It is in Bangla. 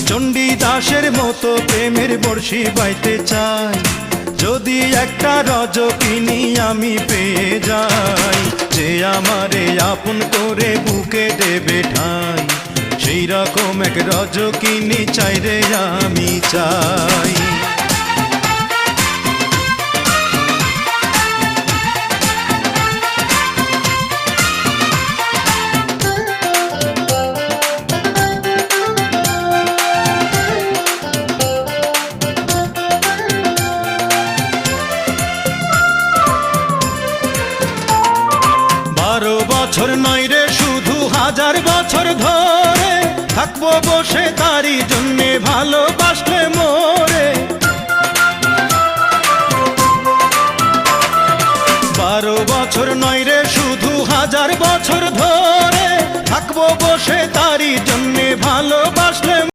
চণ্ডীদাসের মতো প্রেমের বর্ষি বাইতে চাই, যদি একটা রজকিনী আমি পেয়ে যাই, যে আমারে আপন করে বুকে দেবে ঠাই, সেই রকম এক রজকিনী চাই রে আমি চাই। বছর নয় রে শুধু 1000 বছর ধরে থাকবো বসে তারই জন্যে ভালোবাসলে মোরে। 12 বছর নয় রে শুধু 1000 বছর ধরে থাকবো বসে তারই জন্যে ভালোবাসলে